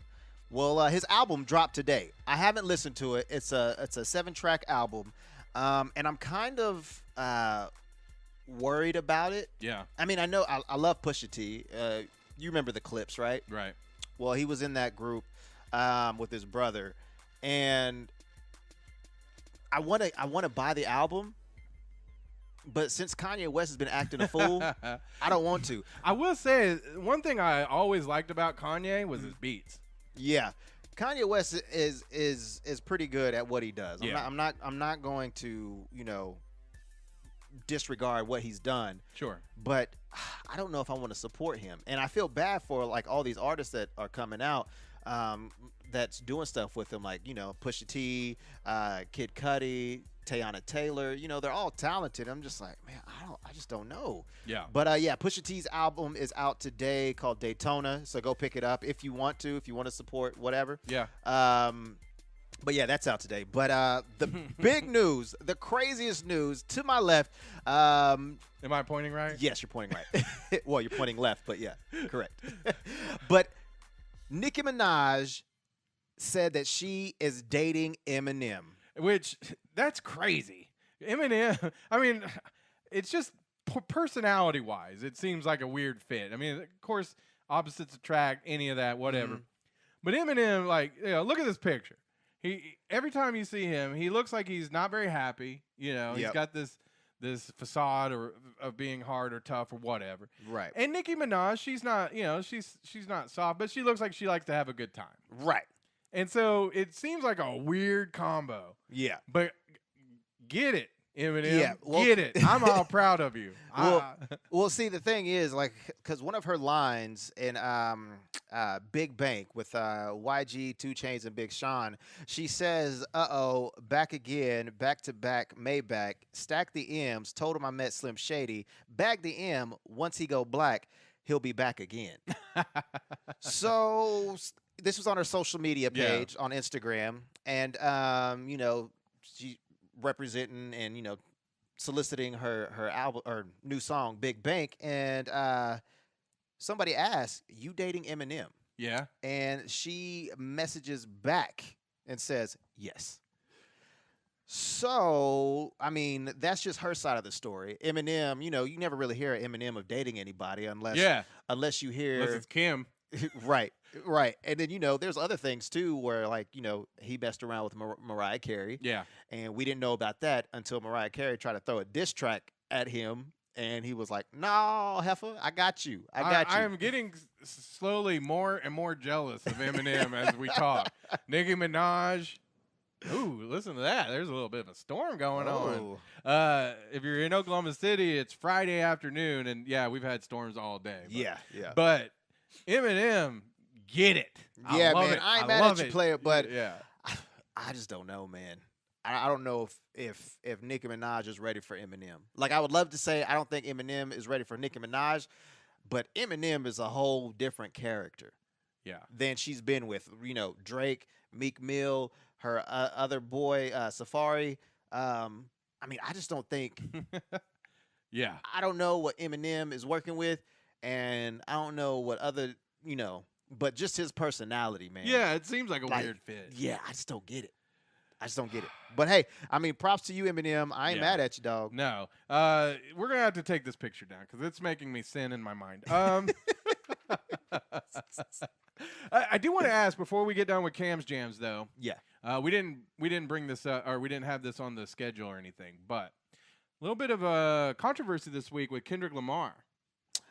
Well, his album dropped today. I haven't listened to it. It's a 7-track album, and I'm kind of worried about it. Yeah. I mean, I know I love Pusha T. You remember the clips, right? Right. Well, he was in that group with his brother, and I want to buy the album. But since Kanye West has been acting a fool, I don't want to. I will say one thing I always liked about Kanye was his beats. Yeah, Kanye West is pretty good at what he does. Yeah. I'm not going to disregard what he's done. Sure. But I don't know if I want to support him, and I feel bad for like all these artists that are coming out that's doing stuff with him, like Pusha T, Kid Cudi, Teyana Taylor. They're all talented. I'm just like, man, I just don't know. Yeah. But yeah, Pusha T's album is out today called Daytona. So go pick it up if you want to support whatever. Yeah. But yeah, that's out today. But the big news, the craziest news to my left. Am I pointing right? Yes, you're pointing right. Well, you're pointing left, but yeah, correct. But Nicki Minaj said that she is dating Eminem. Which, that's crazy. Eminem, I mean, it's just personality-wise, it seems like a weird fit. I mean, of course, opposites attract, any of that, whatever. But Eminem, like, look at this picture. Every time you see him, he looks like he's not very happy. He's got this facade of being hard or tough or whatever. Right. And Nicki Minaj, she's not, she's not soft, but she looks like she likes to have a good time. Right. And so it seems like a weird combo. Yeah. But get it, Eminem. Yeah, well, get it. I'm all proud of you. Well, see, the thing is, like, because one of her lines in Big Bank with YG, 2 Chainz, and Big Sean, she says, "Uh-oh, back again, back to back, Maybach, stack the M's, told him I met Slim Shady, bag the M, once he go black, he'll be back again." So this was on her social media page on Instagram, and she representing and soliciting her album or new song Big Bank, and somebody asked, "You dating Eminem?" Yeah. And she messages back and says, "Yes." So, I mean, that's just her side of the story. Eminem, you never really hear Eminem of dating anybody unless you hear unless it's Kim. Right. And then, there's other things, too, where, like, he messed around with Mariah Carey. Yeah. And we didn't know about that until Mariah Carey tried to throw a diss track at him. And he was like, "No, heifer, I got you. I am getting slowly more and more jealous of Eminem as we talk. Nicki Minaj. Ooh, listen to that. There's a little bit of a storm going on. If you're in Oklahoma City, it's Friday afternoon. And, yeah, we've had storms all day. Yeah. But Eminem, get it. Yeah, I love man. it. I ain't I mad love at you, it. player, but yeah. I just don't know, man. I don't know if Nicki Minaj is ready for Eminem. Like, I would love to say I don't think Eminem is ready for Nicki Minaj, but Eminem is a whole different character Yeah. than she's been with. Drake, Meek Mill, her other boy, Safari. I mean, I just don't think. Yeah. I don't know what Eminem is working with, and I don't know what other, but just his personality, man. Yeah, it seems like a weird fit. Yeah, I just don't get it. But hey, I mean, props to you, Eminem. I ain't Yeah. mad at you, dog. No. We're going to have to take this picture down because it's making me sin in my mind. I do want to ask before we get done with Camz Jams, though. Yeah. We didn't bring this up, or we didn't have this on the schedule or anything, but a little bit of a controversy this week with Kendrick Lamar.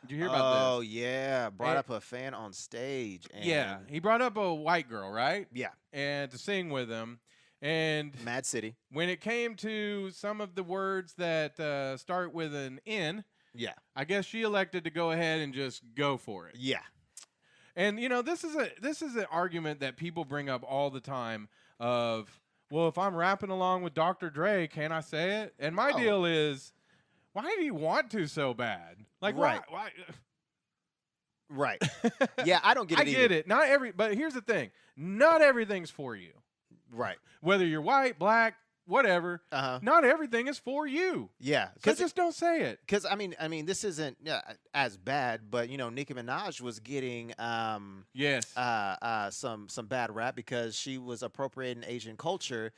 Did you hear about this? Oh, yeah. Brought up a fan on stage. And Yeah, he brought up a white girl, right? Yeah. And to sing with him. And Mad City. when it came to some of the words that start with an N, Yeah. I guess she elected to go ahead and just go for it. Yeah. And this is an argument that people bring up all the time of, well, if I'm rapping along with Dr. Dre, can I say it? And my deal is, why do you want to so bad? Like, Right. why? Right. Yeah, I don't get it I get it. But here's the thing. Not everything's for you. Right. Whether you're white, black, whatever, Uh-huh. not everything is for you. Yeah. So just don't say it. Because I mean, this isn't as bad, but Nicki Minaj was getting Yes. some bad rap because she was appropriating Asian culture,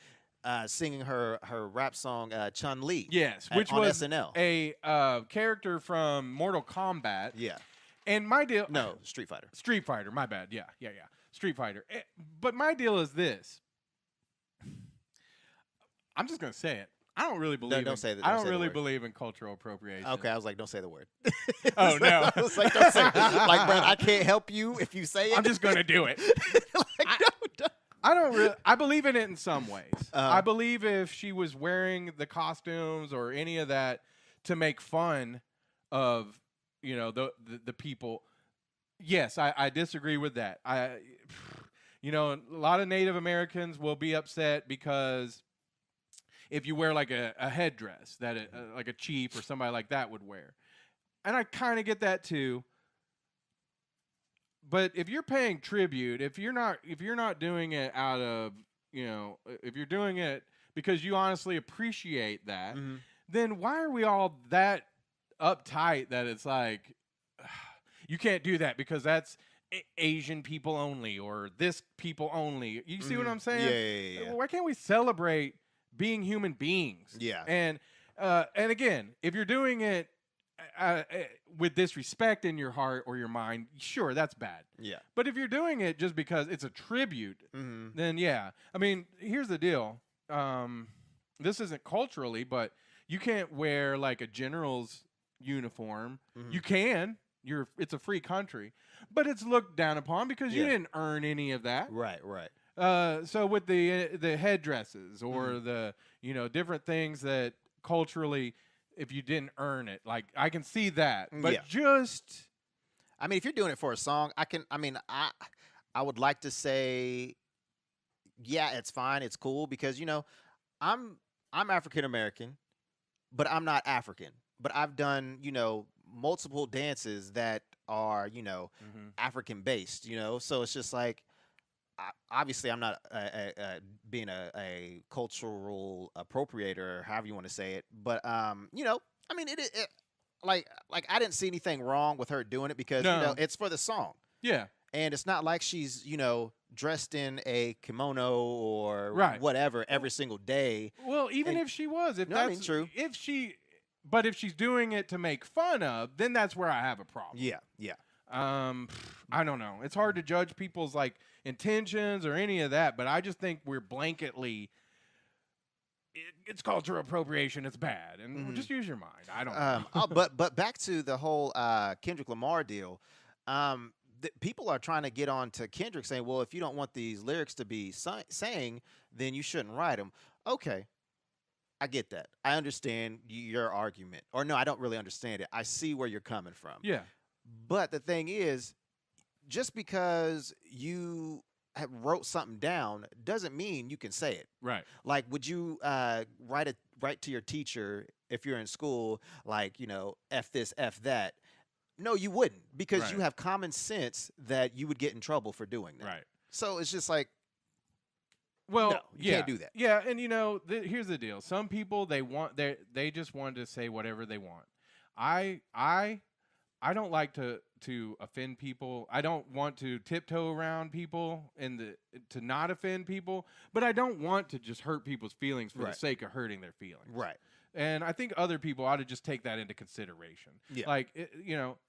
singing her rap song Chun Li. Yes, on which was SNL. a character from Mortal Kombat. Yeah. And my deal. No, Street Fighter. Street Fighter. My bad. Yeah. Street Fighter. But my deal is this. I'm just gonna say it. I don't really believe. Don't say that. I Don't don't say the really word. believe in cultural appropriation. Okay, I was like, don't say the word. Oh, no. I was like, don't say it. Like, Brad, I can't help you if you say it. I'm just gonna do it. like, don't. I don't really. I believe in it in some ways. Uh-huh. I believe if she was wearing the costumes or any of that to make fun of, the people. Yes, I disagree with that. A lot of Native Americans will be upset because if you wear like a headdress that like a chief or somebody like that would wear, and I kind of get that too. But if you're paying tribute, if you're not doing it out of, if you're doing it because you honestly appreciate that, Mhm. then why are we all that uptight that it's like you can't do that because that's Asian people only or this people only? You see what I'm saying? Yeah. Why can't we celebrate being human beings? Yeah. And again, if you're doing it with disrespect in your heart or your mind, sure, that's bad. Yeah. But if you're doing it just because it's a tribute, Mhm. then yeah. I mean, here's the deal. This isn't culturally, but you can't wear like a general's uniform. Mhm. You can. It's a free country, but it's looked down upon because you Yeah. didn't earn any of that. Right. So with the headdresses or the different things that culturally, if you didn't earn it, like I can see that, but Yeah. just I mean, if you're doing it for a song, I would like to say, yeah, it's fine, it's cool because I'm African American, but I'm not African. But I've done multiple dances that are African based. So it's just like obviously I'm not being a cultural appropriator or however you want to say it, but I mean it like I didn't see anything wrong with her doing it because No. it's for the song. yeah. And it's not like she's, dressed in a kimono or Right. whatever every single day. Well, even And- if she was, if No, I that's mean, true. but if she's doing it to make fun of, then that's where I have a problem. Yeah. I don't know. It's hard to judge people's like intentions or any of that, but I just think we're blanketly. It's cultural appropriation. It's bad, and Mhm. just use your mind. I don't know. But back to the whole Kendrick Lamar deal. People are trying to get on to Kendrick saying, well, if you don't want these lyrics to be sang, then you shouldn't write them. Okay. I get that. I understand your argument. Or no, I don't really understand it. I see where you're coming from. Yeah. But the thing is, just because you wrote something down doesn't mean you can say it. Right. Like, would you write to your teacher if you're in school, like, F this, F that? No, you wouldn't, because you Right. have common sense that you would get in trouble for doing that. Right. So it's just like, Well, no, you can't do that. Yeah, and here's the deal. Some people they just want to say whatever they want. I don't like to offend people. I don't want to tiptoe around people to not offend people, but I don't want to just hurt people's feelings for the Right. sake of hurting their feelings. Right. And I think other people ought to just take that into consideration. Yeah. Like,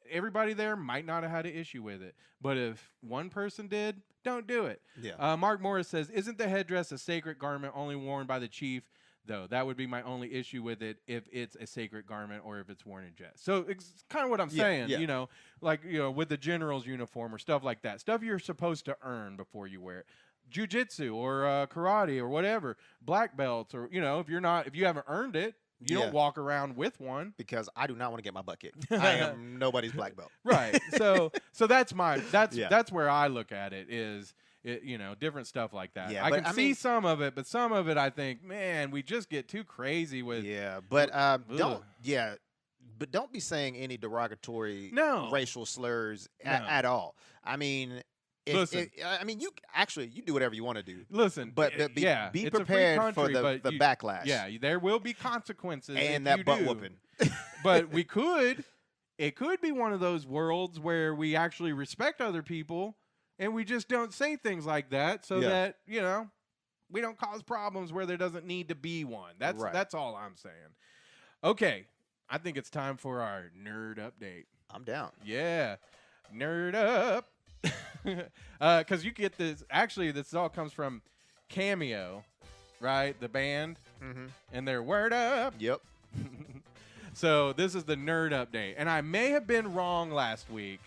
everybody there might not have had an issue with it, but if one person did, don't do it. Yeah. Mark Morris says, "Isn't the headdress a sacred garment only worn by the chief? Though that would be my only issue with it if it's a sacred garment or if it's worn in jest." So it's kind of what I'm saying, yeah. with the general's uniform or stuff like that. Stuff you're supposed to earn before you wear it. Jiu-jitsu or karate or whatever, black belts, or if you haven't earned it, you don't walk around with one. Because I do not want to get my butt kicked. I am nobody's black belt. Right. So that's Yeah. that's where I look at it, is different stuff like that. Yeah, I but can see some of it, but some of it I think, man, we just get too crazy with. Yeah, but Ugh. don't be saying any derogatory No. racial slurs No. at all. I mean, Listen. you do whatever you want to do. Listen, But be it's a free prepared for country, the but backlash. Yeah, there will be consequences and if that you butt do. whooping. But it could be one of those worlds where we actually respect other people and we just don't say things like that, so Yeah. that we don't cause problems where there doesn't need to be one. Right. That's all I'm saying. Okay, I think it's time for our nerd update. I'm down. Yeah, nerd up. Because you get this. Actually, this all comes from Cameo, right? The band, Mm-hmm. and their word up. Yep. So this is the nerd update, and I may have been wrong last week,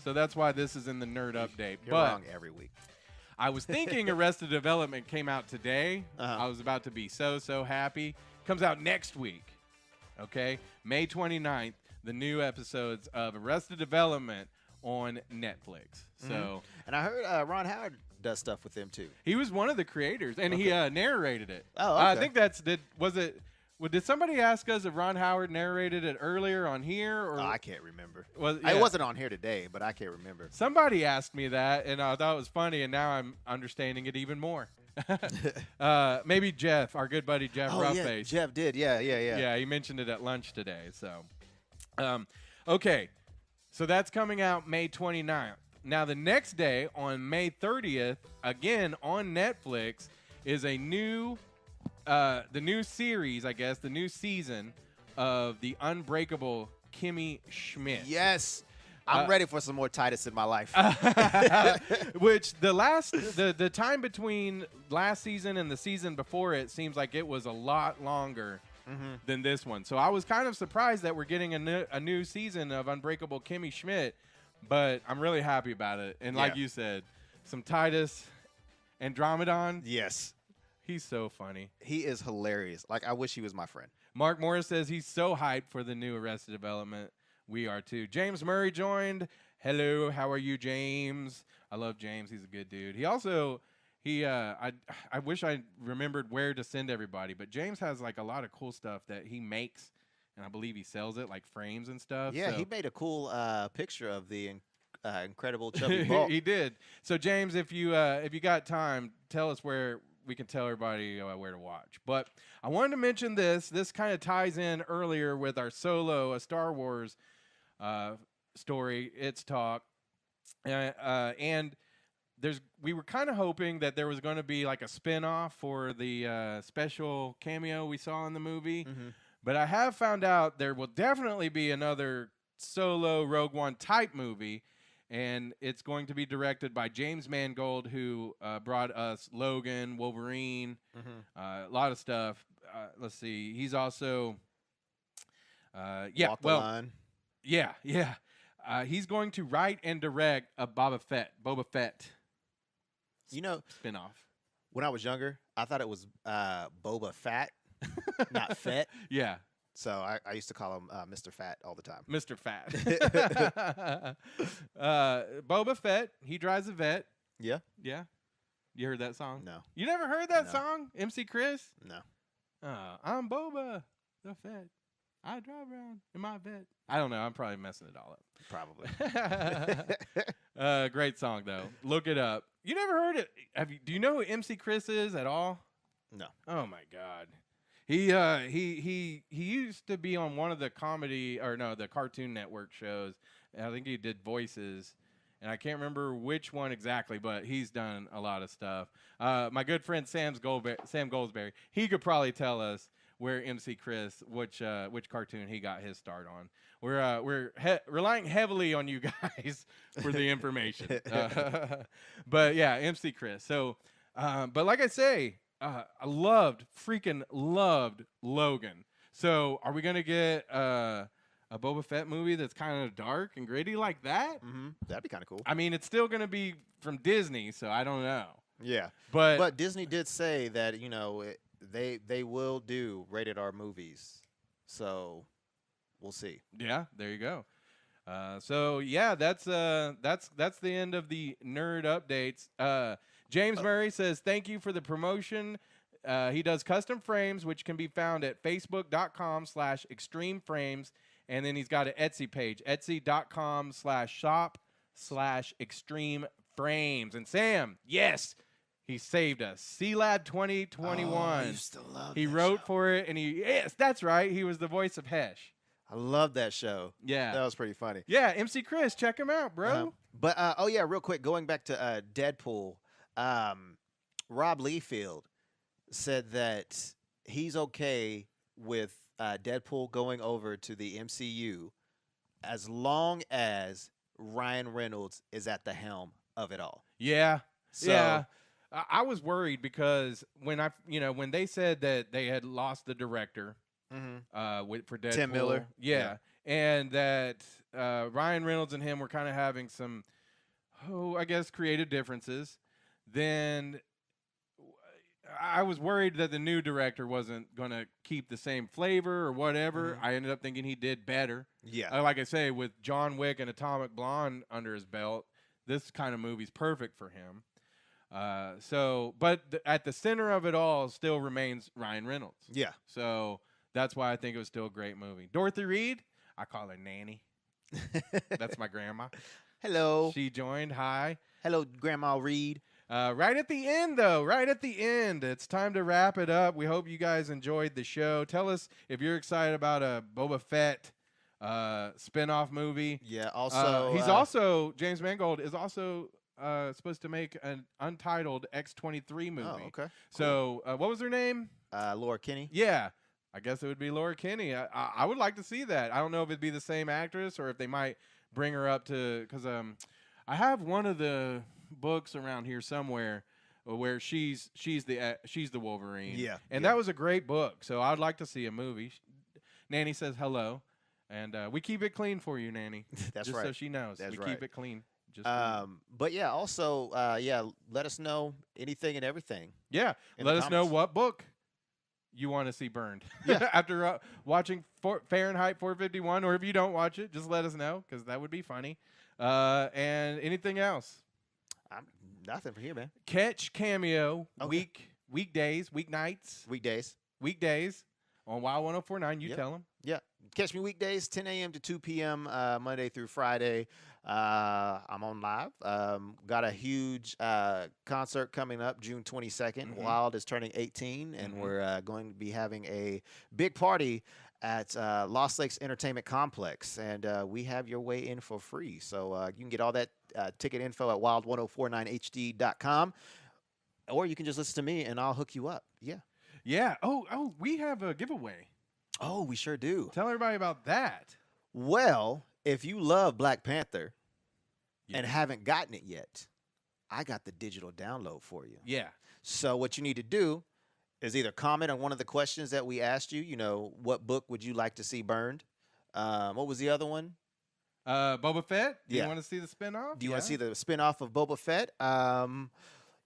so that's why this is in the nerd update. You're but wrong every week. I was thinking Arrested Development came out today. Uh-huh. I was about to be so happy. Comes out next week. Okay, May 29th, the new episodes of Arrested Development on Netflix. So And I heard Ron Howard does stuff with them too. he was one of the creators, and he narrated it. Oh, I okay. think did somebody ask us if Ron Howard narrated it earlier on here, or I can't remember. was I wasn't on here today, but I can't remember. Somebody asked me that, and I thought it was funny, and now I'm understanding it even more. Maybe Jeff, our good buddy Jeff Oh yeah, Roughface. Jeff did. Yeah. Yeah, he mentioned it at lunch today. So, okay. So that's coming out May 29th. Now, the next day, on May 30th, again on Netflix, is the new series, I guess, the new season of The Unbreakable Kimmy Schmidt. Yes. I'm ready for some more Titus in my life. Which the time between last season and the season before it seems like it was a lot longer than this one. So I was kind of surprised that we're getting a new season of Unbreakable Kimmy Schmidt, but I'm really happy about it. And like Yeah. you said, some Titus Andromedon. Yes. He's so funny. He is hilarious. Like, I wish he was my friend. Mark Morris says he's so hyped for the new Arrested Development. We are too. James Murray joined. Hello, how are you, James? I love James. He's a good dude. He also, I wish I remembered where to send everybody, but James has like a lot of cool stuff that he makes, and I believe he sells it, like frames and stuff. Yeah, so. he made a cool picture of the incredible chubby Bulk. He did. So James, if you got time, tell us where we can tell everybody where to watch. But I wanted to mention this. This kind of ties in earlier with our Solo, a Star Wars story. It's talk, and we were kind of hoping that there was going to be like a spinoff for the special cameo we saw in the movie. Mm-hmm. But I have found out there will definitely be another Solo Rogue One type movie. And it's going to be directed by James Mangold, who brought us Logan, Wolverine, a lot of stuff. Let's see. He's also, Walk the line. Yeah. He's going to write and direct a Boba Fett You know, spinoff. when I was younger, I thought it was Boba Fett, not Fett. Yeah. So I used to call him Mr. Fat all the time. Mr. Fat. Boba Fett, he drives a vet. Yeah? Yeah. You heard that song? No. You never heard that No. song? MC Chris? No. I'm Boba the Fett. I drive around in my vet. I don't know. I'm probably messing it all Probably. up. Great song, though. Look it up. You never heard it? Do you know who MC Chris is at all? No. Oh, my God. He used to be on one of the the Cartoon Network shows. I think he did voices, and I can't remember which one exactly, but he's done a lot of stuff. My good friend Sam Goldsberry, he could probably tell us where MC Chris, which cartoon he got his start on. We're relying heavily on you guys for the information. But yeah, MC Chris. So, but like I say. I freaking loved Logan. So are we going to get a Boba Fett movie that's kind of dark and gritty like that? Mm-hmm. That'd be kind of cool. I mean, it's still going to be from Disney, so I don't know. Yeah. But Disney did say that, they will do rated R movies. So we'll see. Yeah, there you go. So yeah, that's the end of the nerd updates. James Murray says, thank you for the promotion. He does custom frames, which can be found at facebook.com/extremeframes. And then he's got an Etsy page, etsy.com/shop/extremeframes. And Sam, yes, he saved us. C-Lad 2021. Oh, I used to love he that wrote show. for it, and yes, that's right. He was the voice of Hesh. I love that show. Yeah. That was pretty funny. Yeah, MC Chris, check him out, bro. But real quick, going back to Deadpool, Rob Liefeld said that he's okay with Deadpool going over to the MCU as long as Ryan Reynolds is at the helm of it all. Yeah. So, yeah. I was worried because when they said that they had lost the director for Deadpool. Tim Miller. Yeah. And that Ryan Reynolds and him were kind of having some, I guess, creative differences. Then I was worried that the new director wasn't going to keep the same flavor or whatever. I ended up thinking he did better. Yeah. Like I say, with John Wick and Atomic Blonde under his belt, this kind of movie's perfect for him. But at the center of it all still remains Ryan Reynolds. Yeah. So that's why I think it was still a great movie. Dorothy Reed, I call her Nanny. That's my grandma. Hello. She joined. Hi. Hello, Grandma Reed. Right at the end, though. Right at the end. It's time to wrap it up. We hope you guys enjoyed the show. Tell us if you're excited about a Boba Fett spin-off movie. Yeah, also... James Mangold is also supposed to make an untitled X-23 movie. Oh, okay. So what was her name? Laura Kinney. Yeah. I guess it would be Laura Kinney. I would like to see that. I don't know if it'd be the same actress or if they might bring her up to... Because I have one of the books around here somewhere where she's the Wolverine. Yeah. And that was a great book. So I'd like to see a movie. Nanny says hello. And we keep it clean for you, Nanny. That's just right. so she knows. That's we right. keep it clean. Just for you. But yeah, also, let us know anything and everything. Yeah. in Let the us know comments. what book you want to see burned. Yeah. After watching Fahrenheit 451, or if you don't watch it, just let us know because that would be funny. And anything else? Nothing for here, man. Catch Cameo Okay. weekdays on Wild 104.9. You Yep. tell them. Yeah. Catch me weekdays, 10 a.m. to 2 p.m., Monday through Friday. I'm on live. Got a huge concert coming up June 22nd. Wild is turning 18, and we're going to be having a big party at Lost Lakes Entertainment Complex. And we have your way in for free. So you can get all that ticket info at wild1049hd.com. Or you can just listen to me, and I'll hook you up. Yeah. Yeah. Oh, we have a giveaway. Oh, we sure do. Tell everybody about that. Well, if you love Black Panther and haven't gotten it yet, I got the digital download for you. Yeah. So what you need to do is either comment on one of the questions that we asked you. You know, what book would you like to see burned? What was the other one? Boba Fett? Do Yeah. you want to see the spinoff? Do you want to see the spinoff of Boba Fett?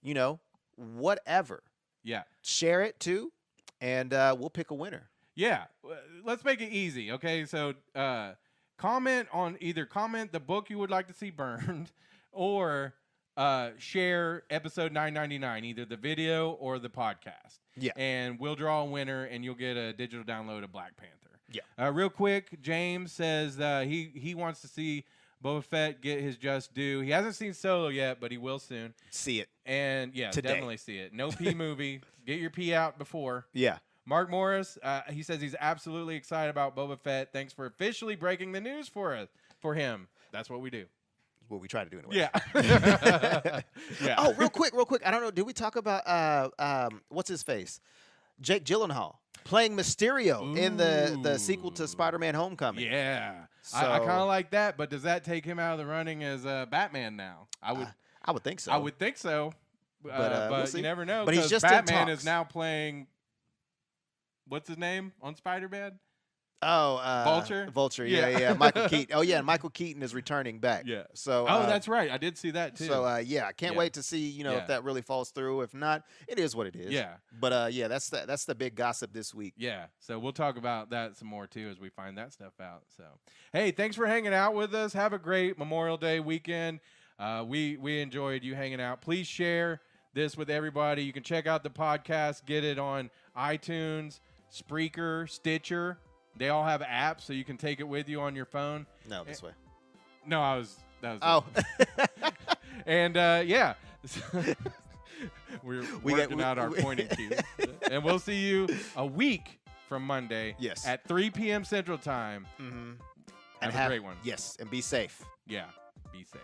You know, whatever. Yeah. Share it too, and we'll pick a winner. Yeah, let's make it easy. Okay, so comment the book you would like to see burned, or share episode 999, either the video or the podcast. Yeah. And we'll draw a winner, and you'll get a digital download of Black Panther. Yeah. Real quick, James says he wants to see Boba Fett get his just due. He hasn't seen Solo yet, but he will soon. See it. And yeah, Today. definitely see it. No pee movie. Get your pee out before. Yeah. Mark Morris, he says he's absolutely excited about Boba Fett. Thanks for officially breaking the news for him. That's what we do. What we try to do anyway. Yeah. Yeah. Oh, real quick. I don't know. Did we talk about what's his face? Jake Gyllenhaal playing Mysterio in the sequel to Spider-Man: Homecoming. Yeah. So, I kind of like that, but does that take him out of the running as Batman now? I would think so. I would think so. But we'll see. You never know. But he's 'cause just in Batman talks. is now playing. What's his name on Spider-Man? Oh, Vulture? Vulture, Yeah. yeah. Michael Keaton. Oh, yeah, and Michael Keaton is returning back. Yeah. So. That's right. I did see that too. So yeah, I can't Yeah. wait to see if that really falls through. If not, it is what it is. Yeah. But yeah, that's the big gossip this week. Yeah, so we'll talk about that some more too as we find that stuff out. So, hey, thanks for hanging out with us. Have a great Memorial Day weekend. We enjoyed you hanging out. Please share this with everybody. You can check out the podcast, get it on iTunes, Spreaker, Stitcher. They all have apps, so you can take it with you on your phone. No, this way. No, that was. Oh. And yeah. We're working out our pointing cues. And we'll see you a week from Monday at 3 p.m. Central Time. Mm-hmm. Have a great one. Yes, and be safe. Yeah, be safe.